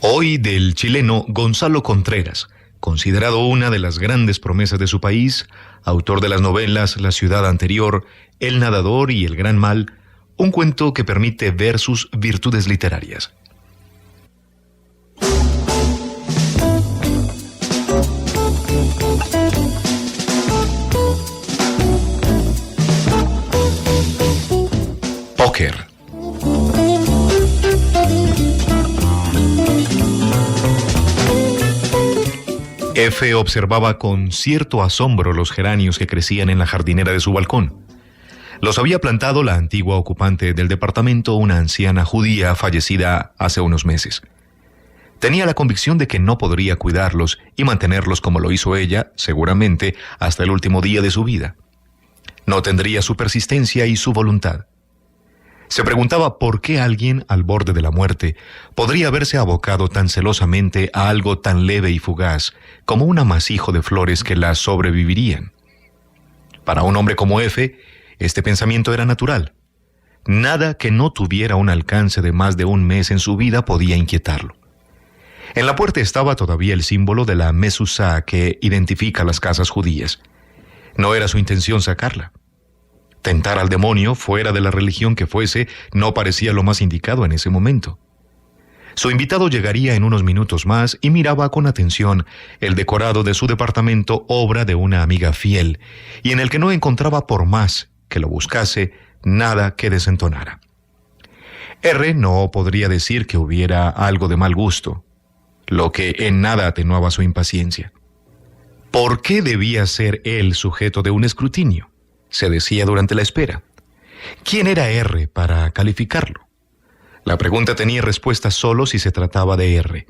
Hoy del chileno Gonzalo Contreras, considerado una de las grandes promesas de su país, autor de las novelas La ciudad anterior, El nadador y El gran mal, un cuento que permite ver sus virtudes literarias. Póker. F observaba con cierto asombro los geranios que crecían en la jardinera de su balcón. Los había plantado la antigua ocupante del departamento, una anciana judía fallecida hace unos meses. Tenía la convicción de que no podría cuidarlos y mantenerlos como lo hizo ella, seguramente, hasta el último día de su vida. No tendría su persistencia y su voluntad. Se preguntaba por qué alguien, al borde de la muerte, podría haberse abocado tan celosamente a algo tan leve y fugaz como un amasijo de flores que la sobrevivirían. Para un hombre como F, este pensamiento era natural. Nada que no tuviera un alcance de más de un mes en su vida podía inquietarlo. En la puerta estaba todavía el símbolo de la mezuzá que identifica las casas judías. No era su intención sacarla. Tentar al demonio, fuera de la religión que fuese, no parecía lo más indicado en ese momento. Su invitado llegaría en unos minutos más y miraba con atención el decorado de su departamento, obra de una amiga fiel, y en el que no encontraba, por más que lo buscase, nada que desentonara. R no podría decir que hubiera algo de mal gusto, lo que en nada atenuaba su impaciencia. ¿Por qué debía ser él sujeto de un escrutinio?, se decía durante la espera. ¿Quién era R para calificarlo? La pregunta tenía respuesta solo si se trataba de R.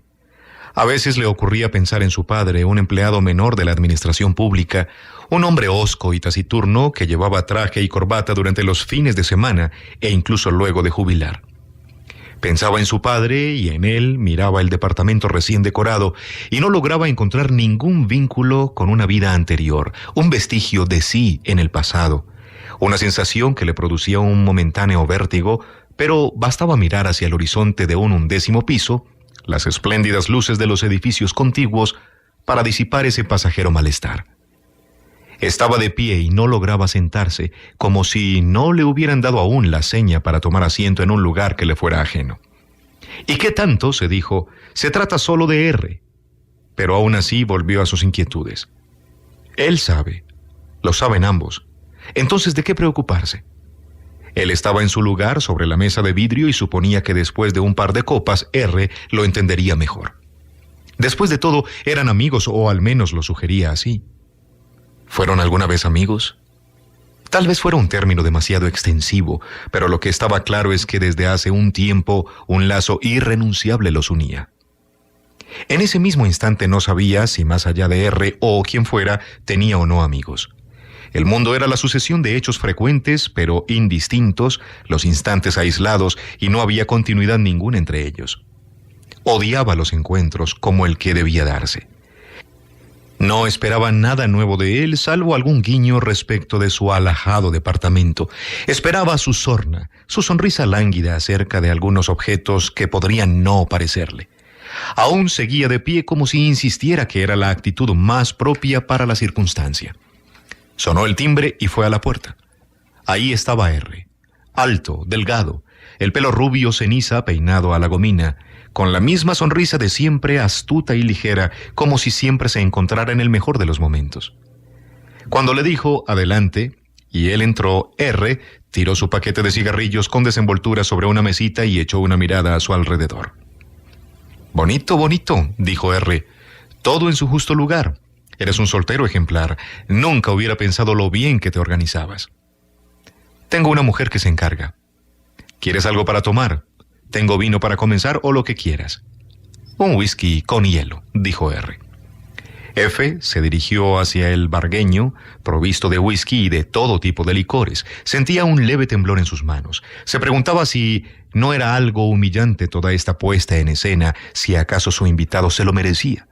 A veces le ocurría pensar en su padre, un empleado menor de la administración pública, un hombre hosco y taciturno que llevaba traje y corbata durante los fines de semana e incluso luego de jubilar. Pensaba en su padre y en él miraba el departamento recién decorado y no lograba encontrar ningún vínculo con una vida anterior, un vestigio de sí en el pasado, una sensación que le producía un momentáneo vértigo, pero bastaba mirar hacia el horizonte de un 11º piso, las espléndidas luces de los edificios contiguos, para disipar ese pasajero malestar. Estaba de pie y no lograba sentarse, como si no le hubieran dado aún la seña para tomar asiento en un lugar que le fuera ajeno. ¿Y qué tanto?, se dijo, se trata solo de R. Pero aún así volvió a sus inquietudes. Él sabe, lo saben ambos. Entonces, ¿de qué preocuparse? Él estaba en su lugar sobre la mesa de vidrio y suponía que después de un par de copas, R lo entendería mejor. Después de todo, eran amigos, o al menos lo sugería así. ¿Fueron alguna vez amigos? Tal vez fuera un término demasiado extensivo, pero lo que estaba claro es que desde hace un tiempo un lazo irrenunciable los unía. En ese mismo instante no sabía si más allá de R o quien fuera tenía o no amigos. El mundo era la sucesión de hechos frecuentes pero indistintos, los instantes aislados, y no había continuidad ninguna entre ellos. Odiaba los encuentros como el que debía darse. No esperaba nada nuevo de él, salvo algún guiño respecto de su alhajado departamento. Esperaba su sorna, su sonrisa lánguida acerca de algunos objetos que podrían no parecerle. Aún seguía de pie como si insistiera que era la actitud más propia para la circunstancia. Sonó el timbre y fue a la puerta. Ahí estaba R, alto, delgado, el pelo rubio ceniza peinado a la gomina, con la misma sonrisa de siempre, astuta y ligera, como si siempre se encontrara en el mejor de los momentos. Cuando le dijo adelante, y él entró, R tiró su paquete de cigarrillos con desenvoltura sobre una mesita y echó una mirada a su alrededor. Bonito, bonito, dijo R, todo en su justo lugar. Eres un soltero ejemplar. Nunca hubiera pensado lo bien que te organizabas. Tengo una mujer que se encarga. ¿Quieres algo para tomar? Tengo vino para comenzar o lo que quieras. Un whisky con hielo, dijo R. F se dirigió hacia el bargueño, provisto de whisky y de todo tipo de licores. Sentía un leve temblor en sus manos. Se preguntaba si no era algo humillante toda esta puesta en escena, si acaso su invitado se lo merecía.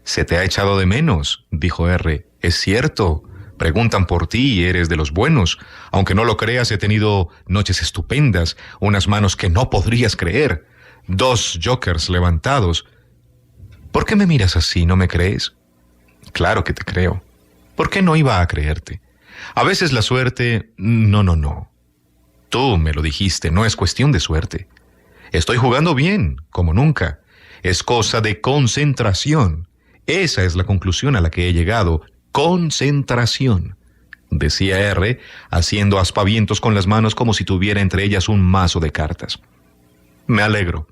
«Se te ha echado de menos», dijo R. «Es cierto. Preguntan por ti y eres de los buenos. Aunque no lo creas, he tenido noches estupendas, unas manos que no podrías creer. 2 jokers levantados. ¿Por qué me miras así? ¿No me crees? Claro que te creo. ¿Por qué no iba a creerte? A veces la suerte... No. Tú me lo dijiste, no es cuestión de suerte. Estoy jugando bien, como nunca. Es cosa de concentración. Esa es la conclusión a la que he llegado. Concentración, decía R, haciendo aspavientos con las manos como si tuviera entre ellas un mazo de cartas. Me alegro,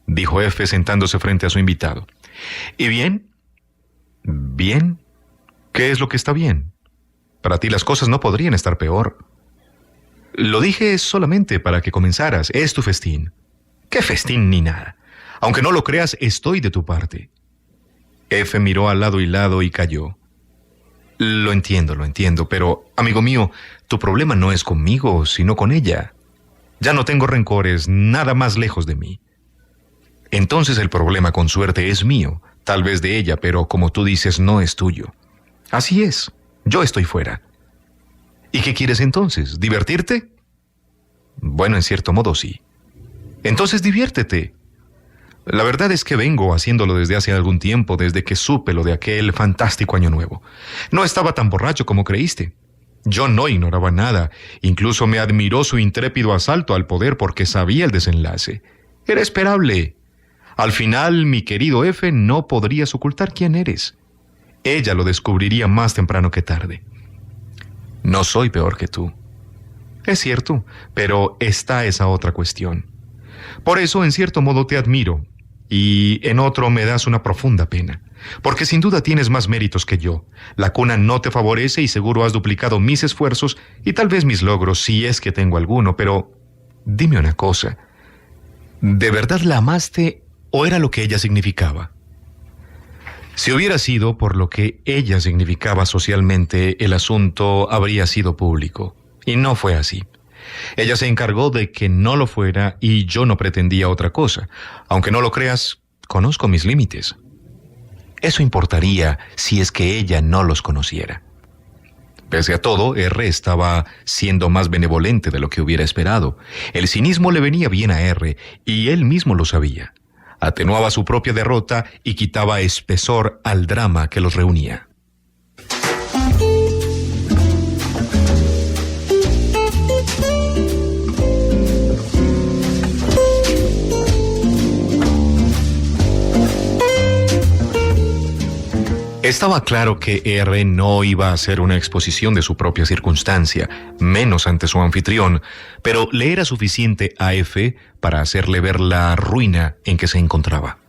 dijo F sentándose frente a su invitado. ¿Y bien? ¿Bien? ¿Qué es lo que está bien? Para ti las cosas no podrían estar peor. Lo dije solamente para que comenzaras. Es tu festín. ¿Qué festín ni nada? Aunque no lo creas, estoy de tu parte. F miró al lado y calló. Lo entiendo, pero, amigo mío, tu problema no es conmigo, sino con ella. Ya no tengo rencores, nada más lejos de mí. Entonces el problema con suerte es mío, tal vez de ella, pero como tú dices, no es tuyo. Así es, yo estoy fuera. ¿Y qué quieres entonces? ¿Divertirte? Bueno, en cierto modo sí. Entonces diviértete. La verdad es que vengo haciéndolo desde hace algún tiempo, desde que supe lo de aquel fantástico año nuevo. No estaba tan borracho como creíste. Yo no ignoraba nada, incluso me admiró su intrépido asalto al poder porque sabía el desenlace. Era esperable. Al final, mi querido F, no podrías ocultar quién eres. Ella lo descubriría más temprano que tarde. No soy peor que tú. Es cierto, pero está esa otra cuestión. Por eso, en cierto modo, te admiro, y en otro me das una profunda pena, porque sin duda tienes más méritos que yo. La cuna no te favorece y seguro has duplicado mis esfuerzos y tal vez mis logros, si es que tengo alguno, pero dime una cosa. ¿De verdad la amaste o era lo que ella significaba? Si hubiera sido por lo que ella significaba socialmente, el asunto habría sido público, y no fue así. Ella se encargó de que no lo fuera y yo no pretendía otra cosa. Aunque no lo creas, conozco mis límites. Eso importaría si es que ella no los conociera. Pese a todo, R estaba siendo más benevolente de lo que hubiera esperado. El cinismo le venía bien a R y él mismo lo sabía. Atenuaba su propia derrota y quitaba espesor al drama que los reunía. Estaba claro que R no iba a hacer una exposición de su propia circunstancia, menos ante su anfitrión, pero le era suficiente a F para hacerle ver la ruina en que se encontraba.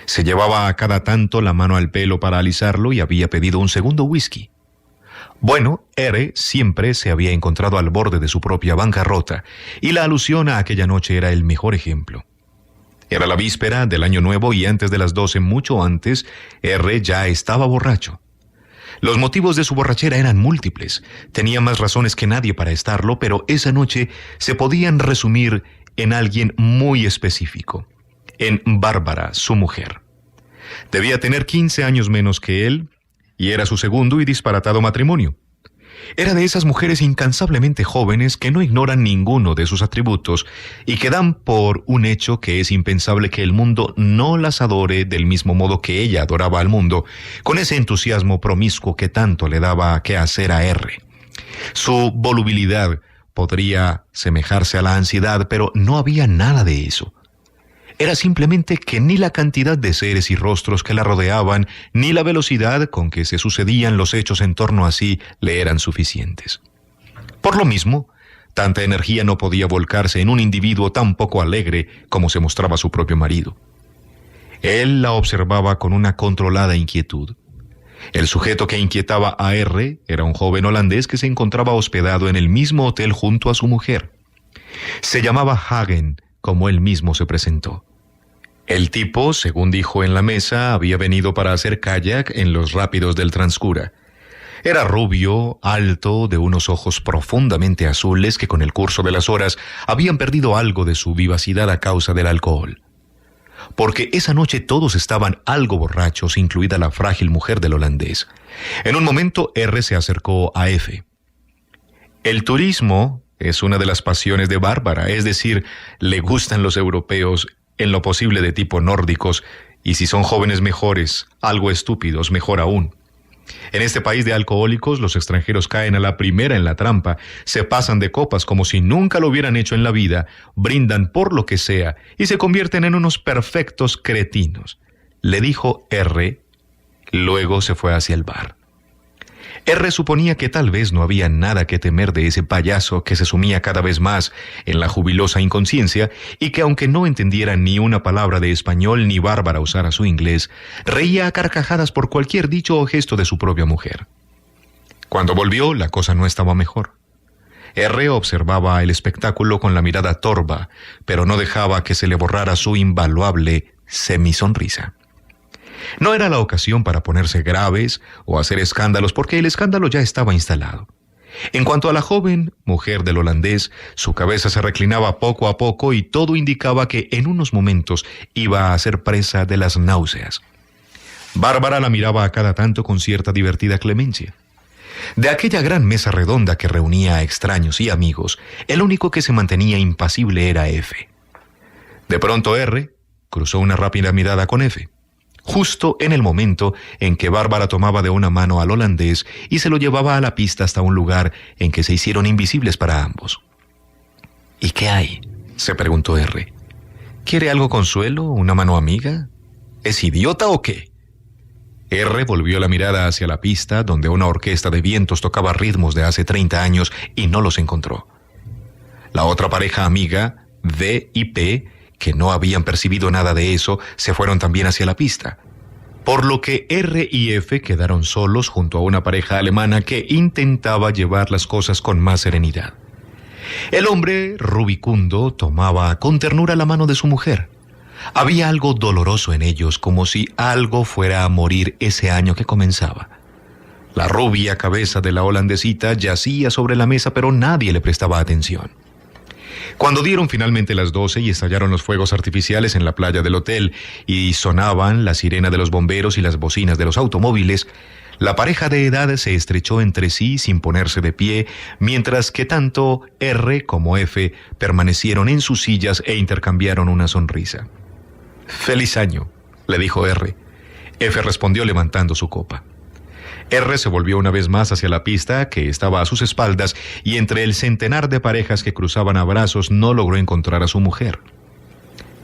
Se llevaba a cada tanto la mano al pelo para alisarlo y había pedido un segundo whisky. Bueno, R siempre se había encontrado al borde de su propia bancarrota, y la alusión a aquella noche era el mejor ejemplo. Era la víspera del Año Nuevo y antes de las 12, mucho antes, R ya estaba borracho. Los motivos de su borrachera eran múltiples. Tenía más razones que nadie para estarlo, pero esa noche se podían resumir en alguien muy específico, en Bárbara, su mujer. Debía tener 15 años menos que él, y era su segundo y disparatado matrimonio. Era de esas mujeres incansablemente jóvenes que no ignoran ninguno de sus atributos y que dan por un hecho que es impensable que el mundo no las adore del mismo modo que ella adoraba al mundo, con ese entusiasmo promiscuo que tanto le daba que hacer a R. Su volubilidad podría semejarse a la ansiedad, pero no había nada de eso. Era simplemente que ni la cantidad de seres y rostros que la rodeaban, ni la velocidad con que se sucedían los hechos en torno a sí le eran suficientes. Por lo mismo, tanta energía no podía volcarse en un individuo tan poco alegre como se mostraba su propio marido. Él la observaba con una controlada inquietud. El sujeto que inquietaba a R era un joven holandés que se encontraba hospedado en el mismo hotel junto a su mujer. Se llamaba Hagen, como él mismo se presentó. El tipo, según dijo en la mesa, había venido para hacer kayak en los rápidos del Transcura. Era rubio, alto, de unos ojos profundamente azules que con el curso de las horas habían perdido algo de su vivacidad a causa del alcohol. Porque esa noche todos estaban algo borrachos, incluida la frágil mujer del holandés. En un momento R se acercó a F. El turismo es una de las pasiones de Bárbara, es decir, le gustan los europeos. en lo posible de tipo nórdicos, y si son jóvenes mejores, algo estúpidos, mejor aún. En este país de alcohólicos, los extranjeros caen a la primera en la trampa, se pasan de copas como si nunca lo hubieran hecho en la vida, brindan por lo que sea y se convierten en unos perfectos cretinos, le dijo R. Luego se fue hacia el bar. R suponía que tal vez no había nada que temer de ese payaso que se sumía cada vez más en la jubilosa inconsciencia y que aunque no entendiera ni una palabra de español ni Bárbara usara su inglés, reía a carcajadas por cualquier dicho o gesto de su propia mujer. Cuando volvió, la cosa no estaba mejor. R observaba el espectáculo con la mirada torva, pero no dejaba que se le borrara su invaluable semisonrisa. No era la ocasión para ponerse graves o hacer escándalos, porque el escándalo ya estaba instalado. En cuanto a la joven mujer del holandés, su cabeza se reclinaba poco a poco y todo indicaba que en unos momentos iba a ser presa de las náuseas. Bárbara la miraba a cada tanto con cierta divertida clemencia. De aquella gran mesa redonda que reunía a extraños y amigos, el único que se mantenía impasible era F. De pronto R cruzó una rápida mirada con F, justo en el momento en que Bárbara tomaba de una mano al holandés y se lo llevaba a la pista hasta un lugar en que se hicieron invisibles para ambos. ¿Y qué hay?, se preguntó R. ¿Quiere algo consuelo? ¿Una mano amiga? ¿Es idiota o qué? R volvió la mirada hacia la pista, donde una orquesta de vientos tocaba ritmos de hace 30 años y no los encontró. La otra pareja amiga, D y P, que no habían percibido nada de eso, se fueron también hacia la pista, por lo que R y F quedaron solos junto a una pareja alemana que intentaba llevar las cosas con más serenidad. El hombre rubicundo tomaba con ternura la mano de su mujer. Había algo doloroso en ellos, como si algo fuera a morir ese año que comenzaba. La rubia cabeza de la holandesita yacía sobre la mesa, pero nadie le prestaba atención. Cuando dieron finalmente las 12 y estallaron los fuegos artificiales en la playa del hotel y sonaban la sirena de los bomberos y las bocinas de los automóviles, la pareja de edad se estrechó entre sí sin ponerse de pie, mientras que tanto R como F permanecieron en sus sillas e intercambiaron una sonrisa. «Feliz año», le dijo R. F respondió levantando su copa. R se volvió una vez más hacia la pista, que estaba a sus espaldas, y entre el centenar de parejas que cruzaban a brazos no logró encontrar a su mujer.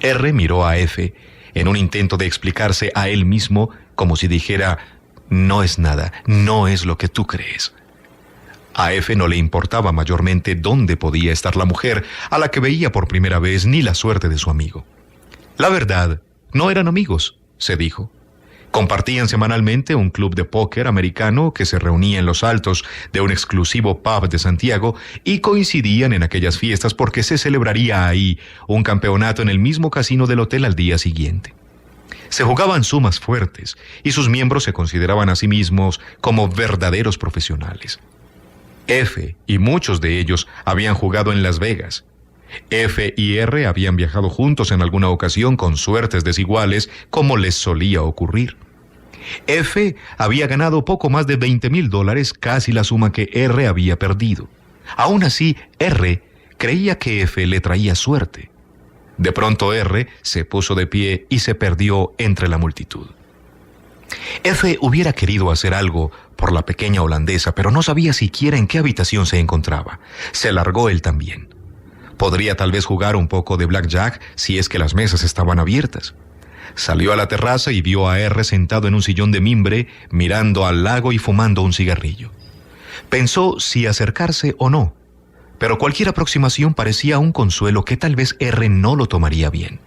R miró a F en un intento de explicarse a él mismo, como si dijera: «No es nada, no es lo que tú crees». A F no le importaba mayormente dónde podía estar la mujer a la que veía por primera vez, ni la suerte de su amigo. La verdad, no eran amigos, se dijo. Compartían semanalmente un club de póker americano que se reunía en los altos de un exclusivo pub de Santiago y coincidían en aquellas fiestas porque se celebraría ahí un campeonato en el mismo casino del hotel al día siguiente. Se jugaban sumas fuertes y sus miembros se consideraban a sí mismos como verdaderos profesionales. F y muchos de ellos habían jugado en Las Vegas. F y R habían viajado juntos en alguna ocasión con suertes desiguales, como les solía ocurrir. F había ganado poco más de $20,000, casi la suma que R había perdido. Aún así, R creía que F le traía suerte. De pronto R se puso de pie y se perdió entre la multitud. F hubiera querido hacer algo por la pequeña holandesa, pero no sabía siquiera en qué habitación se encontraba. Se largó él también. Podría tal vez jugar un poco de blackjack si es que las mesas estaban abiertas. Salió a la terraza y vio a R sentado en un sillón de mimbre, mirando al lago y fumando un cigarrillo. Pensó si acercarse o no, pero cualquier aproximación parecía un consuelo que tal vez R no lo tomaría bien.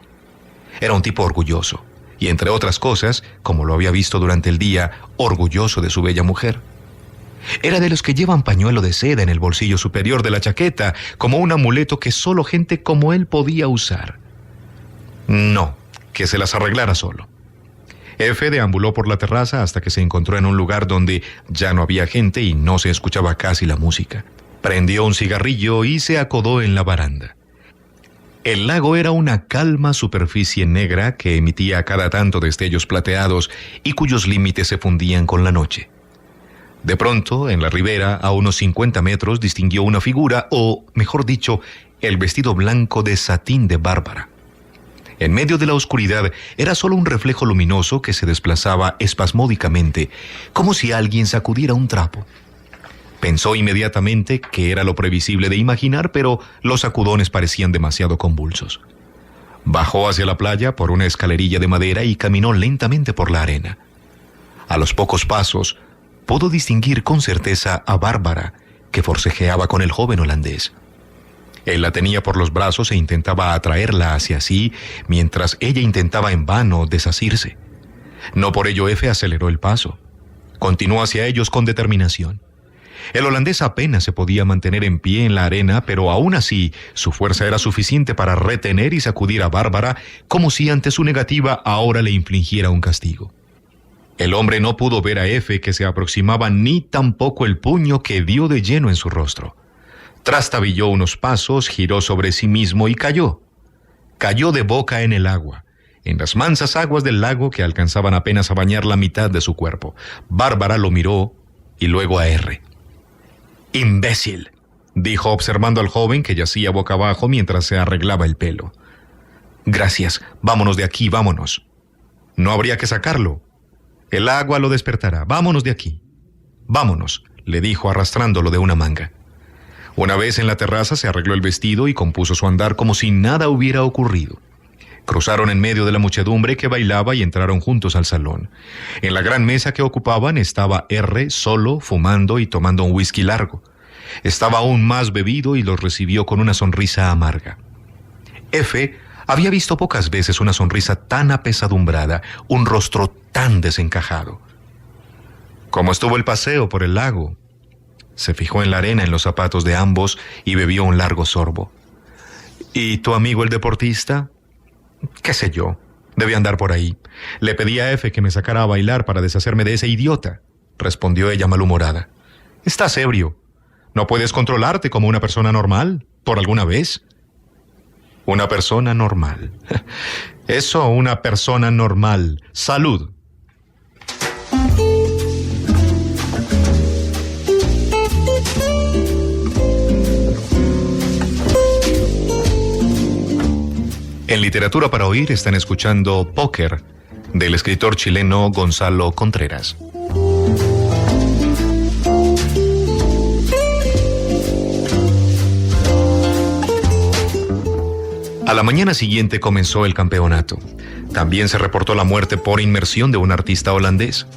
Era un tipo orgulloso, y entre otras cosas, como lo había visto durante el día, orgulloso de su bella mujer. Era de los que llevan pañuelo de seda en el bolsillo superior de la chaqueta, como un amuleto que solo gente como él podía usar. No, que se las arreglara solo. F deambuló por la terraza hasta que se encontró en un lugar donde ya no había gente y no se escuchaba casi la música. Prendió un cigarrillo y se acodó en la baranda. El lago era una calma superficie negra que emitía a cada tanto destellos plateados y cuyos límites se fundían con la noche. De pronto, en la ribera, a unos 50 metros, distinguió una figura, o, mejor dicho, el vestido blanco de satín de Bárbara. En medio de la oscuridad era solo un reflejo luminoso que se desplazaba espasmódicamente, como si alguien sacudiera un trapo. Pensó inmediatamente que era lo previsible de imaginar, pero los sacudones parecían demasiado convulsos. Bajó hacia la playa por una escalerilla de madera y caminó lentamente por la arena. A los pocos pasos, pudo distinguir con certeza a Bárbara, que forcejeaba con el joven holandés. Él la tenía por los brazos e intentaba atraerla hacia sí, mientras ella intentaba en vano desasirse. No por ello F aceleró el paso. Continuó hacia ellos con determinación. El holandés apenas se podía mantener en pie en la arena, pero aún así su fuerza era suficiente para retener y sacudir a Bárbara, como si ante su negativa ahora le infligiera un castigo. El hombre no pudo ver a F que se aproximaba, ni tampoco el puño que dio de lleno en su rostro. Trastabilló unos pasos, giró sobre sí mismo y cayó. Cayó de boca en el agua, en las mansas aguas del lago que alcanzaban apenas a bañar la mitad de su cuerpo. Bárbara lo miró y luego a R. «Imbécil», dijo observando al joven que yacía boca abajo mientras se arreglaba el pelo. «Gracias, vámonos de aquí, vámonos». «No habría que sacarlo. El agua lo despertará. Vámonos de aquí». «Vámonos», le dijo arrastrándolo de una manga. Una vez en la terraza se arregló el vestido y compuso su andar como si nada hubiera ocurrido. Cruzaron en medio de la muchedumbre que bailaba y entraron juntos al salón. En la gran mesa que ocupaban estaba R solo, fumando y tomando un whisky largo. Estaba aún más bebido y los recibió con una sonrisa amarga. F había visto pocas veces una sonrisa tan apesadumbrada, un rostro tan desencajado. ¿Cómo estuvo el paseo por el lago? Se fijó en la arena en los zapatos de ambos y bebió un largo sorbo. ¿Y tu amigo el deportista? «¿Qué sé yo? Debe andar por ahí. Le pedí a F que me sacara a bailar para deshacerme de ese idiota», respondió ella malhumorada. «Estás ebrio. ¿No puedes controlarte como una persona normal, por alguna vez?» «Una persona normal. Eso, una persona normal. Salud». En Literatura para Oír están escuchando Póker, del escritor chileno Gonzalo Contreras. A la mañana siguiente comenzó el campeonato. También se reportó la muerte por inmersión de un artista holandés.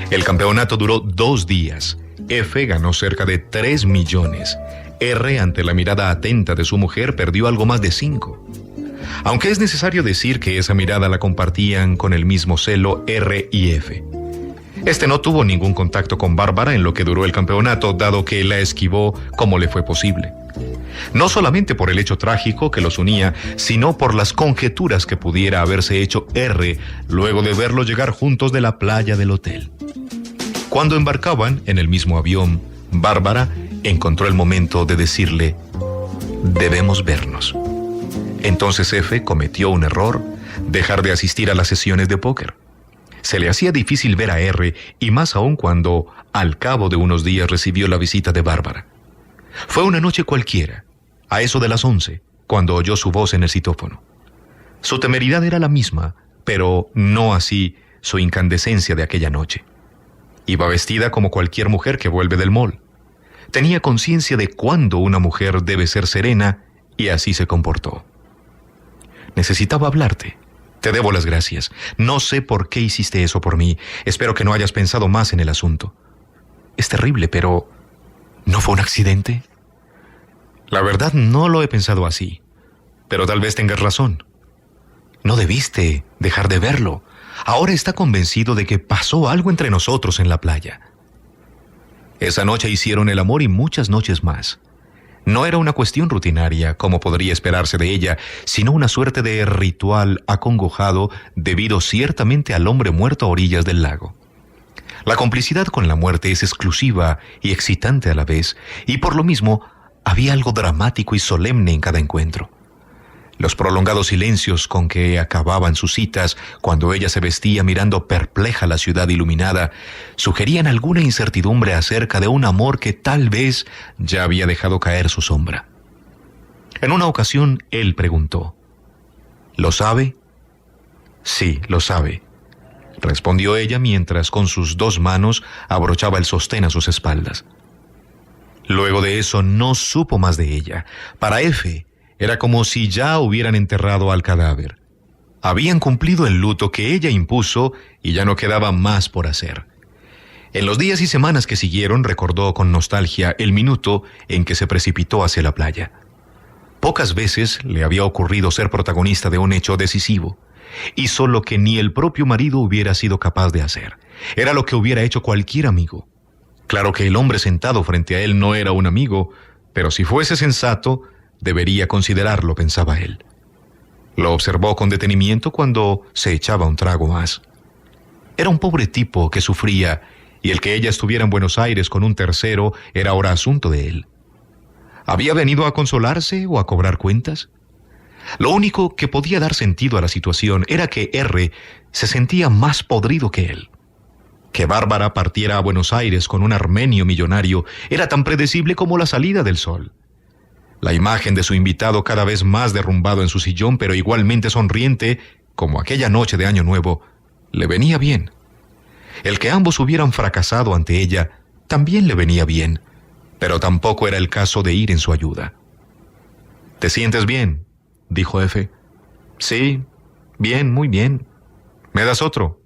El campeonato duró 2 días. F ganó cerca de 3 millones. R, ante la mirada atenta de su mujer, perdió algo más de 5. Aunque es necesario decir que esa mirada la compartían con el mismo celo R y F. Este no tuvo ningún contacto con Bárbara en lo que duró el campeonato, dado que la esquivó como le fue posible. No solamente por el hecho trágico que los unía, sino por las conjeturas que pudiera haberse hecho R luego de verlos llegar juntos de la playa del hotel. Cuando embarcaban en el mismo avión, Bárbara encontró el momento de decirle: «Debemos vernos». Entonces F cometió un error, dejar de asistir a las sesiones de póker. Se le hacía difícil ver a R, y más aún cuando, al cabo de unos días, recibió la visita de Bárbara. Fue una noche cualquiera, a eso de las 11, cuando oyó su voz en el citófono. Su temeridad era la misma, pero no así su incandescencia de aquella noche. Iba vestida como cualquier mujer que vuelve del mall. Tenía conciencia de cuándo una mujer debe ser serena, y así se comportó. «Necesitaba hablarte. Te debo las gracias. No sé por qué hiciste eso por mí. Espero que no hayas pensado más en el asunto. Es terrible, pero ¿no fue un accidente?» «La verdad, no lo he pensado así. Pero tal vez tengas razón. No debiste dejar de verlo. Ahora está convencido de que pasó algo entre nosotros en la playa». Esa noche hicieron el amor y muchas noches más. No era una cuestión rutinaria, como podría esperarse de ella, sino una suerte de ritual acongojado debido ciertamente al hombre muerto a orillas del lago. La complicidad con la muerte es exclusiva y excitante a la vez, y por lo mismo había algo dramático y solemne en cada encuentro. Los prolongados silencios con que acababan sus citas, cuando ella se vestía mirando perpleja la ciudad iluminada, sugerían alguna incertidumbre acerca de un amor que tal vez ya había dejado caer su sombra. En una ocasión, él preguntó: ¿Lo sabe? Sí, lo sabe, respondió ella mientras con sus 2 manos abrochaba el sostén a sus espaldas. Luego de eso no supo más de ella. Para F era como si ya hubieran enterrado al cadáver. Habían cumplido el luto que ella impuso y ya no quedaba más por hacer. En los días y semanas que siguieron recordó con nostalgia el minuto en que se precipitó hacia la playa. Pocas veces le había ocurrido ser protagonista de un hecho decisivo. Hizo lo que ni el propio marido hubiera sido capaz de hacer. Era lo que hubiera hecho cualquier amigo. Claro que el hombre sentado frente a él no era un amigo, pero si fuese sensato, debería considerarlo, pensaba él. Lo observó con detenimiento cuando se echaba un trago más. Era un pobre tipo que sufría, y el que ella estuviera en Buenos Aires con un tercero era ahora asunto de él. ¿Había venido a consolarse o a cobrar cuentas? Lo único que podía dar sentido a la situación era que R se sentía más podrido que él. Que Bárbara partiera a Buenos Aires con un armenio millonario era tan predecible como la salida del sol. La imagen de su invitado cada vez más derrumbado en su sillón, pero igualmente sonriente, como aquella noche de Año Nuevo, le venía bien. El que ambos hubieran fracasado ante ella también le venía bien, pero tampoco era el caso de ir en su ayuda. ¿Te sientes bien?, dijo F. Sí, bien, muy bien. ¿Me das otro?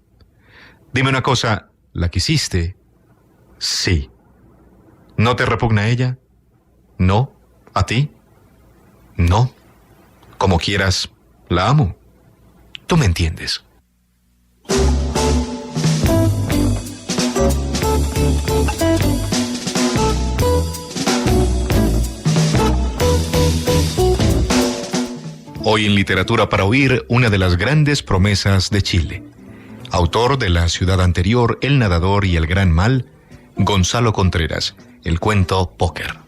Dime una cosa, ¿la quisiste? Sí. ¿No te repugna ella? No. ¿A ti? No. Como quieras, la amo. Tú me entiendes. Hoy en Literatura para Oír, una de las grandes promesas de Chile. Autor de La ciudad anterior, El nadador y el gran mal, Gonzalo Contreras. El cuento Póker.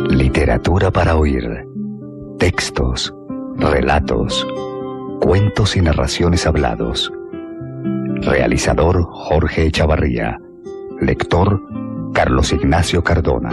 Literatura para oír. Textos, relatos, cuentos y narraciones hablados. Realizador Jorge Echavarría. Lector Carlos Ignacio Cardona.